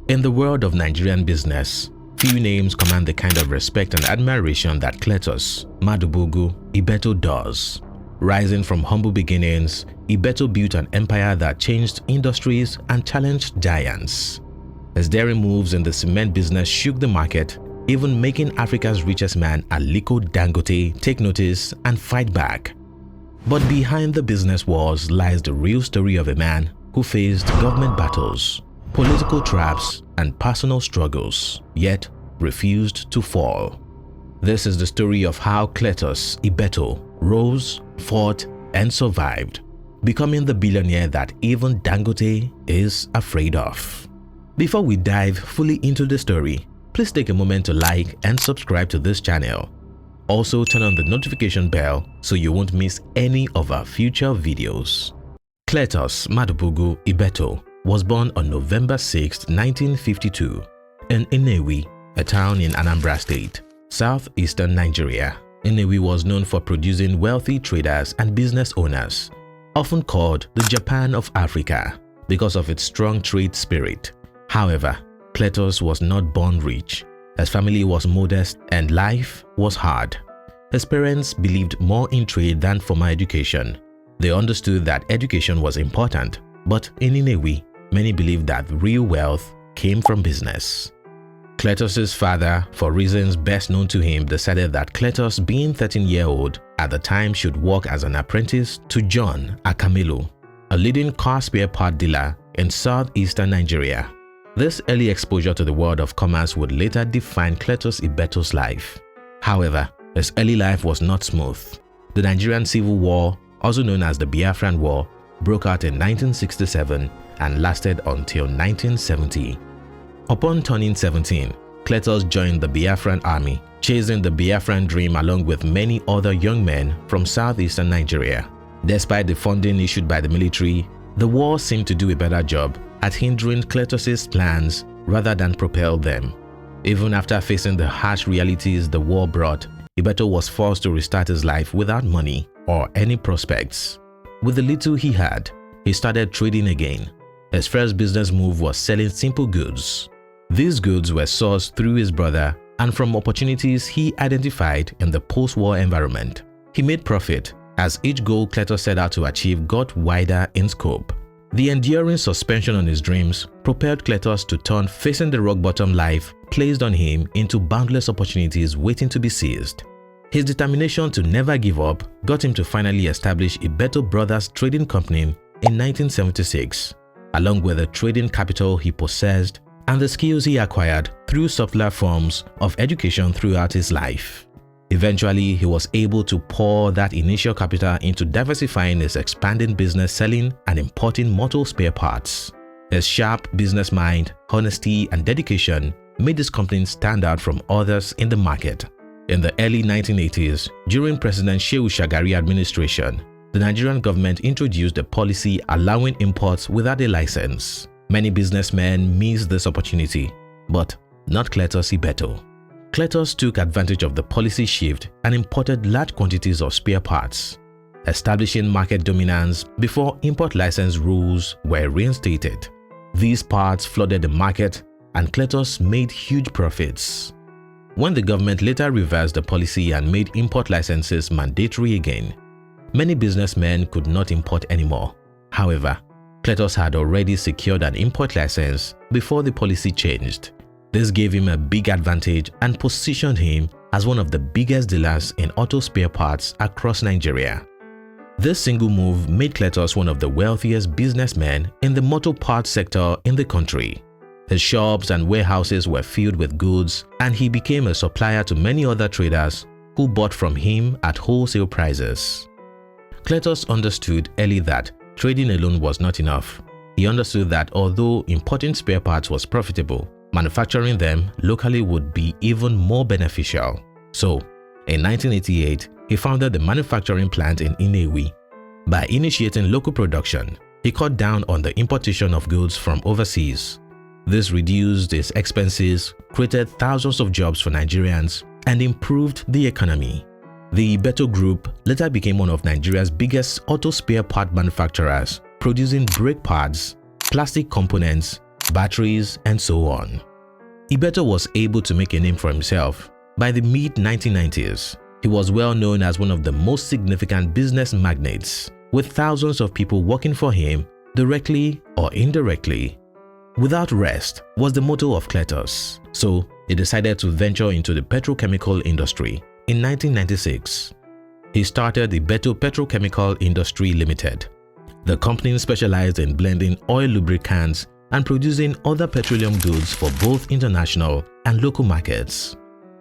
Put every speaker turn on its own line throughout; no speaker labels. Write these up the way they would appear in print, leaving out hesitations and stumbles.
In the world of Nigerian business, few names command the kind of respect and admiration that Cletus Ibeto does. Rising from humble beginnings, Ibeto built an empire that changed industries and challenged giants. His daring moves in the cement business shook the market, even making Africa's richest man Aliko Dangote take notice and fight back. But behind the business wars lies the real story of a man who faced government battles, political traps, and personal struggles, yet refused to fall. This is the story of how Cletus Ibeto rose, fought, and survived, becoming the billionaire that even Dangote is afraid of. Before we dive fully into the story, please take a moment to like and subscribe to this channel. Also turn on the notification bell so you won't miss any of our future videos. Cletus Ibeto was born on November 6, 1952 in Nnewi, a town in Anambra State, southeastern Nigeria. Nnewi was known for producing wealthy traders and business owners, often called the Japan of Africa because of its strong trade spirit. However, Cletus was not born rich. His family was modest and life was hard. His parents believed more in trade than formal education. They understood that education was important, but in Nnewi, many believed that real wealth came from business. Cletus's father, for reasons best known to him, decided that Cletus, being 13-year-old at the time, should work as an apprentice to John Akamelu, a leading car spare part dealer in southeastern Nigeria. This early exposure to the world of commerce would later define Cletus Ibeto's life. However, his early life was not smooth. The Nigerian Civil War, also known as the Biafran War, broke out in 1967 and lasted until 1970. Upon turning 17, Cletus joined the Biafran army, chasing the Biafran dream along with many other young men from southeastern Nigeria. Despite the funding issued by the military, the war seemed to do a better job at hindering Cletus's plans rather than propel them. Even after facing the harsh realities the war brought, Ibeto was forced to restart his life without money or any prospects. With the little he had, he started trading again. His first business move was selling simple goods. These goods were sourced through his brother and from opportunities he identified in the post-war environment. He made profit as each goal Cletus set out to achieve got wider in scope. The enduring suspension on his dreams propelled Cletus to turn facing the rock-bottom life placed on him into boundless opportunities waiting to be seized. His determination to never give up got him to finally establish Ibeto Brothers Trading Company in 1976, along with the trading capital he possessed and the skills he acquired through subtler forms of education throughout his life. Eventually, he was able to pour that initial capital into diversifying his expanding business selling and importing motor spare parts. His sharp business mind, honesty, and dedication made his company stand out from others in the market. In the early 1980s, during President Shehu Shagari administration, the Nigerian government introduced a policy allowing imports without a license. Many businessmen missed this opportunity, but not Cletus Ibeto. Cletus took advantage of the policy shift and imported large quantities of spare parts, establishing market dominance before import license rules were reinstated. These parts flooded the market and Cletus made huge profits. When the government later reversed the policy and made import licenses mandatory again, many businessmen could not import anymore. However, Cletus had already secured an import license before the policy changed. This gave him a big advantage and positioned him as one of the biggest dealers in auto spare parts across Nigeria. This single move made Cletus one of the wealthiest businessmen in the motor parts sector in the country. His shops and warehouses were filled with goods, and he became a supplier to many other traders who bought from him at wholesale prices. Cletus understood early that trading alone was not enough. He understood that although importing spare parts was profitable, manufacturing them locally would be even more beneficial. So, in 1988, he founded the manufacturing plant in Nnewi. By initiating local production, he cut down on the importation of goods from overseas. This reduced his expenses, created thousands of jobs for Nigerians, and improved the economy. The Ibeto Group later became one of Nigeria's biggest auto spare part manufacturers, producing brake pads, plastic components, batteries, and so on. Ibeto was able to make a name for himself. By the mid-1990s, he was well known as one of the most significant business magnates, with thousands of people working for him directly or indirectly. Without rest was the motto of Cletus, so he decided to venture into the petrochemical industry. In 1996, he started Ibeto Petrochemical Industry Limited. The company specialized in blending oil lubricants and producing other petroleum goods for both international and local markets.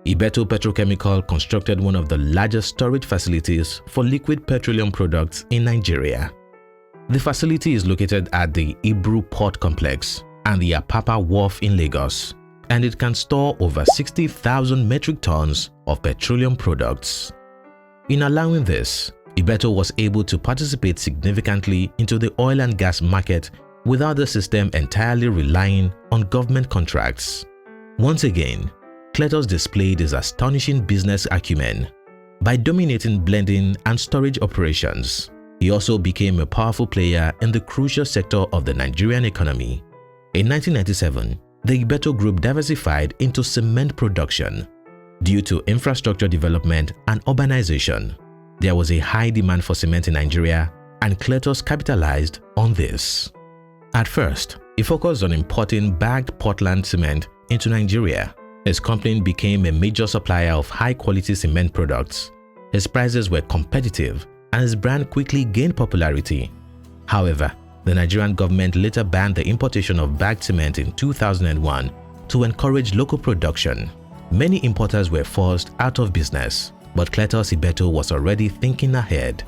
Ibeto Petrochemical constructed one of the largest storage facilities for liquid petroleum products in Nigeria. The facility is located at the Ibru Port Complex and the Apapa Wharf in Lagos, and it can store over 60,000 metric tons of petroleum products. In allowing this, Ibeto was able to participate significantly into the oil and gas market without the system entirely relying on government contracts. Once again, Cletus displayed his astonishing business acumen. By dominating blending and storage operations, he also became a powerful player in the crucial sector of the Nigerian economy. In 1997, the Ibeto Group diversified into cement production. Due to infrastructure development and urbanization, there was a high demand for cement in Nigeria, and Cletus capitalized on this. At first, he focused on importing bagged Portland cement into Nigeria. His company became a major supplier of high-quality cement products. His prices were competitive, and his brand quickly gained popularity. However, the Nigerian government later banned the importation of bagged cement in 2001 to encourage local production. Many importers were forced out of business, but Cletus Ibeto was already thinking ahead.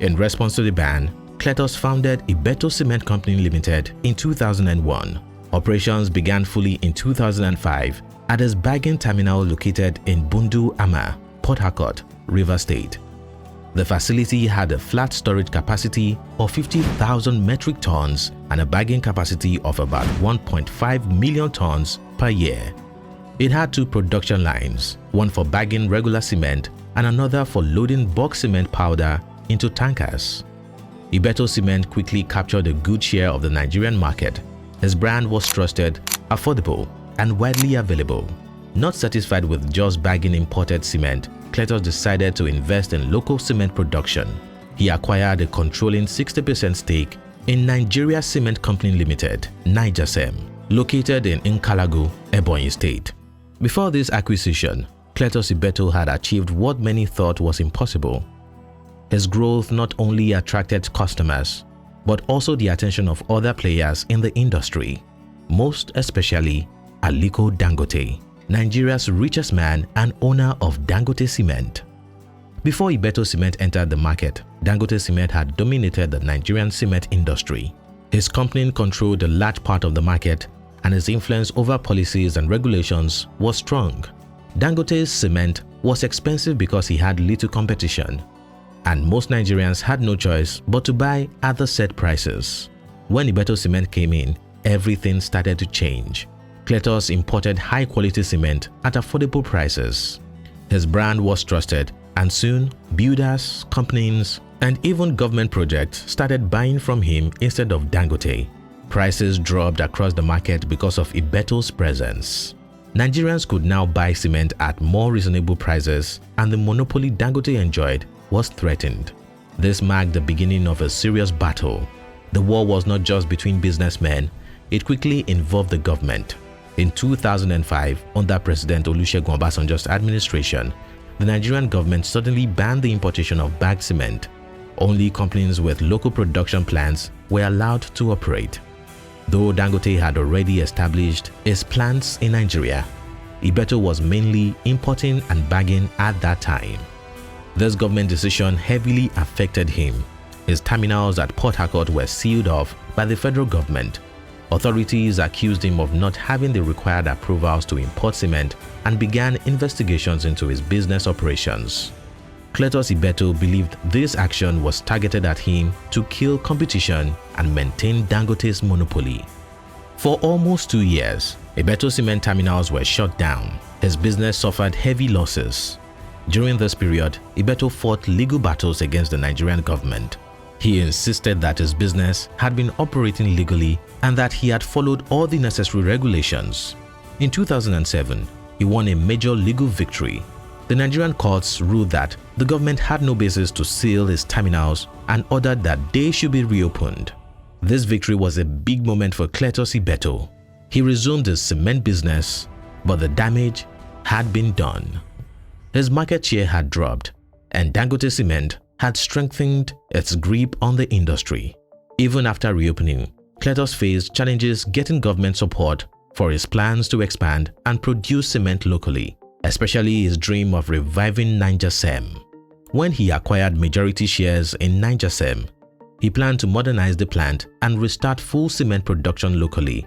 In response to the ban, Cletus founded Ibeto Cement Company Limited in 2001. Operations began fully in 2005 at his bagging terminal located in Bundu Ama, Port Harcourt, Rivers State. The facility had a flat storage capacity of 50,000 metric tons and a bagging capacity of about 1.5 million tons per year. It had two production lines, one for bagging regular cement and another for loading bulk cement powder into tankers. Ibeto Cement quickly captured a good share of the Nigerian market. His brand was trusted, affordable, and widely available. Not satisfied with just bagging imported cement, Cletus decided to invest in local cement production. He acquired a controlling 60% stake in Nigeria Cement Company Limited, Nigercem, located in Nkalagu, Ebonyi State. Before this acquisition, Cletus Ibeto had achieved what many thought was impossible. His growth not only attracted customers, but also the attention of other players in the industry, most especially Aliko Dangote, Nigeria's richest man and owner of Dangote Cement. Before Ibeto Cement entered the market, Dangote Cement had dominated the Nigerian cement industry. His company controlled a large part of the market, and his influence over policies and regulations was strong. Dangote's cement was expensive because he had little competition, and most Nigerians had no choice but to buy at the set prices. When Ibeto Cement came in, everything started to change. Cletus imported high-quality cement at affordable prices. His brand was trusted, and soon builders, companies, and even government projects started buying from him instead of Dangote. Prices dropped across the market because of Ibeto's presence. Nigerians could now buy cement at more reasonable prices, and the monopoly Dangote enjoyed was threatened. This marked the beginning of a serious battle. The war was not just between businessmen, it quickly involved the government. In 2005, under President Olusegun Obasanjo's administration, the Nigerian government suddenly banned the importation of bagged cement. Only companies with local production plants were allowed to operate. Though Dangote had already established its plants in Nigeria, Ibeto was mainly importing and bagging at that time. This government decision heavily affected him. His terminals at Port Harcourt were sealed off by the federal government. Authorities accused him of not having the required approvals to import cement and began investigations into his business operations. Cletus Ibeto believed this action was targeted at him to kill competition and maintain Dangote's monopoly. For almost 2 years, Ibeto Cement terminals were shut down. His business suffered heavy losses. During this period, Ibeto fought legal battles against the Nigerian government. He insisted that his business had been operating legally and that he had followed all the necessary regulations. In 2007, he won a major legal victory. The Nigerian courts ruled that the government had no basis to seal his terminals and ordered that they should be reopened. This victory was a big moment for Cletus Ibeto. He resumed his cement business, but the damage had been done. His market share had dropped, and Dangote Cement had strengthened its grip on the industry. Even after reopening, Cletus faced challenges getting government support for his plans to expand and produce cement locally, especially his dream of reviving Nigerian. When he acquired majority shares in Nigerian, he planned to modernize the plant and restart full cement production locally.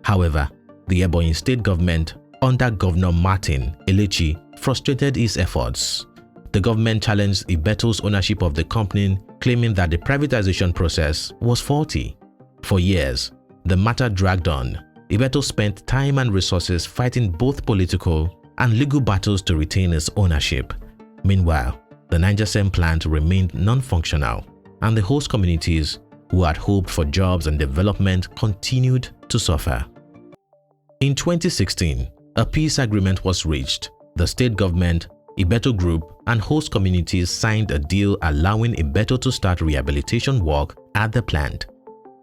However, the Ebonyi state government under Governor Martin Elechi frustrated his efforts. The government challenged Ibeto's ownership of the company, claiming that the privatization process was faulty. For years, the matter dragged on. Ibeto spent time and resources fighting both political and legal battles to retain his ownership. Meanwhile, the Nigerian plant remained non-functional, and the host communities who had hoped for jobs and development continued to suffer. In 2016, a peace agreement was reached. The state government, Ibeto Group, and host communities signed a deal allowing Ibeto to start rehabilitation work at the plant.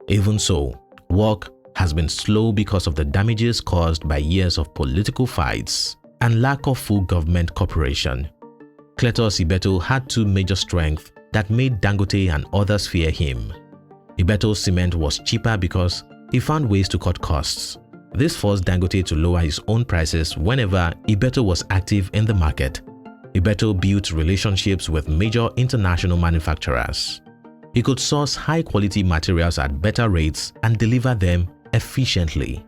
Even so, work has been slow because of the damages caused by years of political fights and lack of full government cooperation. Cletus Ibeto had two major strengths that made Dangote and others fear him. Ibeto Cement was cheaper because he found ways to cut costs. This forced Dangote to lower his own prices whenever Ibeto was active in the market. Ibeto built relationships with major international manufacturers. He could source high-quality materials at better rates and deliver them efficiently.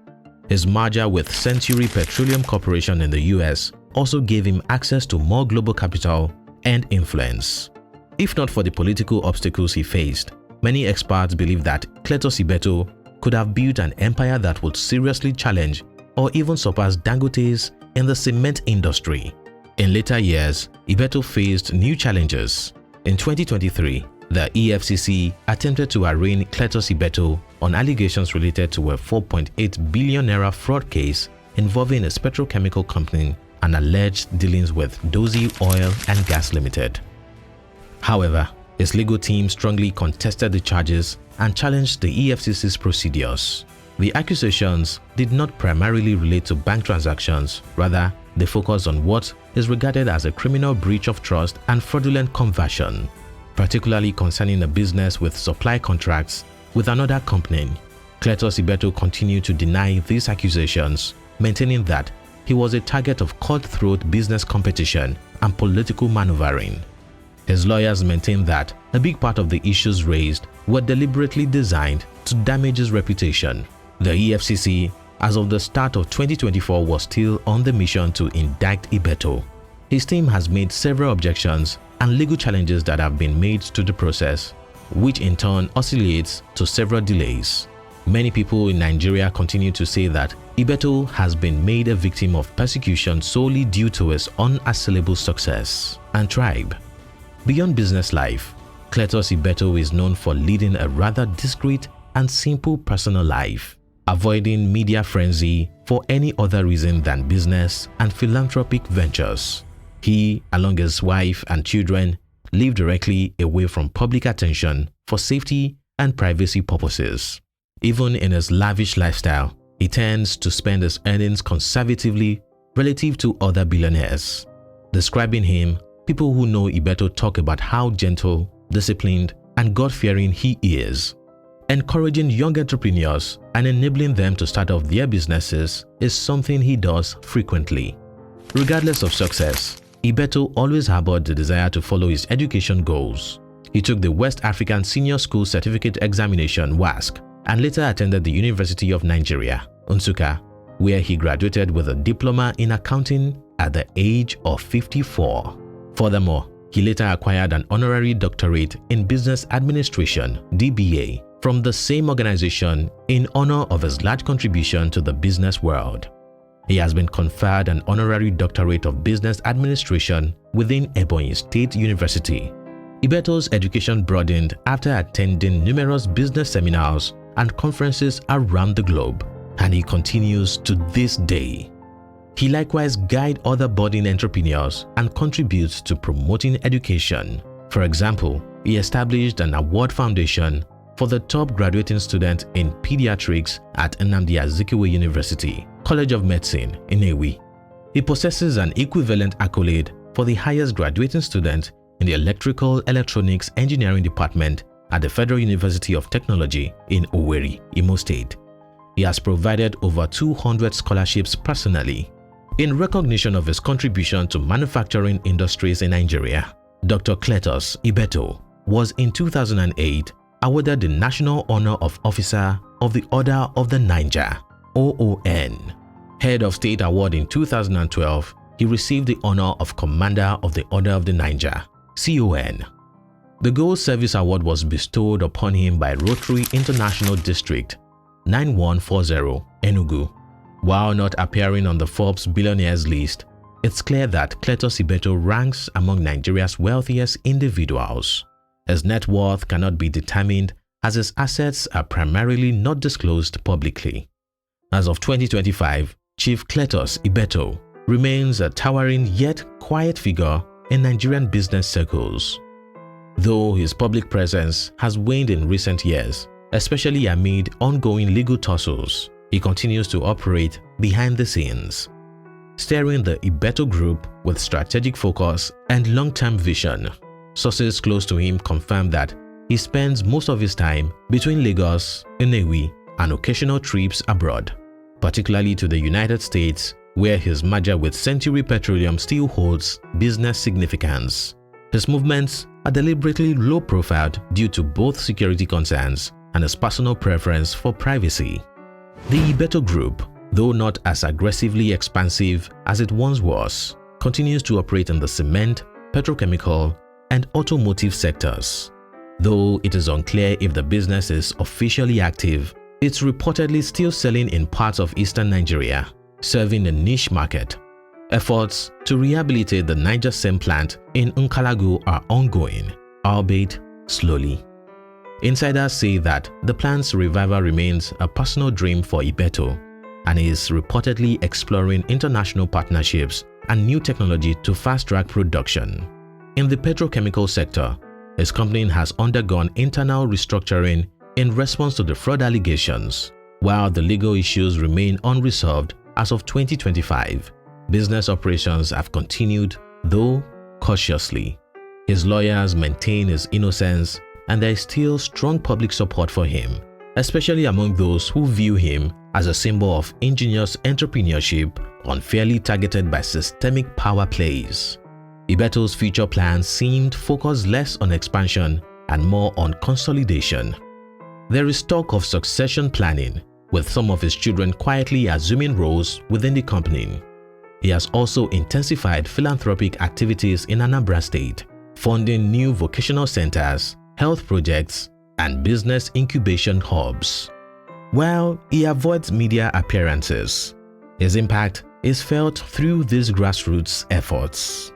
His merger with Century Petroleum Corporation in the US also gave him access to more global capital and influence. If not for the political obstacles he faced, many experts believe that Cletus Ibeto could have built an empire that would seriously challenge or even surpass Dangote's in the cement industry. In later years, Ibeto faced new challenges. In 2023, the EFCC attempted to arraign Cletus Ibeto on allegations related to a 4.8 billion naira fraud case involving a petrochemical company and alleged dealings with Dozie Oil and Gas Limited. However, his legal team strongly contested the charges and challenged the EFCC's procedures. The accusations did not primarily relate to bank transactions, rather they focused on what is regarded as a criminal breach of trust and fraudulent conversion, particularly concerning a business with supply contracts with another company. Cletus Ibeto continued to deny these accusations, maintaining that he was a target of cutthroat business competition and political maneuvering. His lawyers maintained that a big part of the issues raised were deliberately designed to damage his reputation. The EFCC, as of the start of 2024, was still on the mission to indict Ibeto. His team has made several objections and legal challenges that have been made to the process, which in turn oscillates to several delays. Many people in Nigeria continue to say that Ibeto has been made a victim of persecution solely due to his unassailable success and tribe. Beyond business life, Cletus Ibeto is known for leading a rather discreet and simple personal life, avoiding media frenzy for any other reason than business and philanthropic ventures. He, along with his wife and children, live directly away from public attention for safety and privacy purposes. Even in his lavish lifestyle, he tends to spend his earnings conservatively relative to other billionaires. Describing him, people who know Ibeto talk about how gentle, disciplined, and God-fearing he is. Encouraging young entrepreneurs and enabling them to start off their businesses is something he does frequently. Regardless of success, Ibeto always harbored the desire to follow his education goals. He took the West African Senior School Certificate Examination (WASC) and later attended the University of Nigeria, Nsukka, where he graduated with a diploma in accounting at the age of 54. Furthermore, he later acquired an honorary doctorate in business administration (DBA) from the same organization in honor of his large contribution to the business world. He has been conferred an honorary doctorate of business administration within Ebonyi State University. Ibeto's education broadened after attending numerous business seminars and conferences around the globe, and he continues to this day. He likewise guides other budding entrepreneurs and contributes to promoting education. For example, he established an award foundation for the top graduating student in pediatrics at Nnamdi Azikiwe University, College of Medicine in Ewi. He possesses an equivalent accolade for the highest graduating student in the Electrical Electronics Engineering Department at the Federal University of Technology in Owerri, Imo State. He has provided over 200 scholarships personally. In recognition of his contribution to manufacturing industries in Nigeria, Dr. Cletus Ibeto was in 2008 awarded the National Honor of Officer of the Order of the Niger, OON. Head of State Award in 2012, he received the honor of Commander of the Order of the Niger, CON. The Gold Service Award was bestowed upon him by Rotary International District 9140, Enugu. While not appearing on the Forbes Billionaires list, it's clear that Cletus Ibeto ranks among Nigeria's wealthiest individuals. His net worth cannot be determined as his assets are primarily not disclosed publicly. As of 2025, Chief Cletus Ibeto remains a towering yet quiet figure in Nigerian business circles. Though his public presence has waned in recent years, especially amid ongoing legal tussles, he continues to operate behind the scenes, steering the Ibeto Group with strategic focus and long-term vision. Sources close to him confirm that he spends most of his time between Lagos, Nnewi, and occasional trips abroad, particularly to the United States, where his merger with Century Petroleum still holds business significance. His movements are deliberately low-profile due to both security concerns and his personal preference for privacy. The Ibeto Group, though not as aggressively expansive as it once was, continues to operate in the cement, petrochemical, and automotive sectors. Though it is unclear if the business is officially active, it's reportedly still selling in parts of eastern Nigeria, serving a niche market. Efforts to rehabilitate the Niger Cement plant in Nkalagu are ongoing, albeit slowly. Insiders say that the plant's revival remains a personal dream for Ibeto and is reportedly exploring international partnerships and new technology to fast-track production. In the petrochemical sector, his company has undergone internal restructuring in response to the fraud allegations. While the legal issues remain unresolved as of 2025, business operations have continued, though cautiously. His lawyers maintain his innocence, and there is still strong public support for him, especially among those who view him as a symbol of ingenious entrepreneurship unfairly targeted by systemic power plays. Ibeto's future plans seemed focused less on expansion and more on consolidation. There is talk of succession planning, with some of his children quietly assuming roles within the company. He has also intensified philanthropic activities in Anambra State, funding new vocational centers, health projects, and business incubation hubs. While he avoids media appearances, his impact is felt through these grassroots efforts.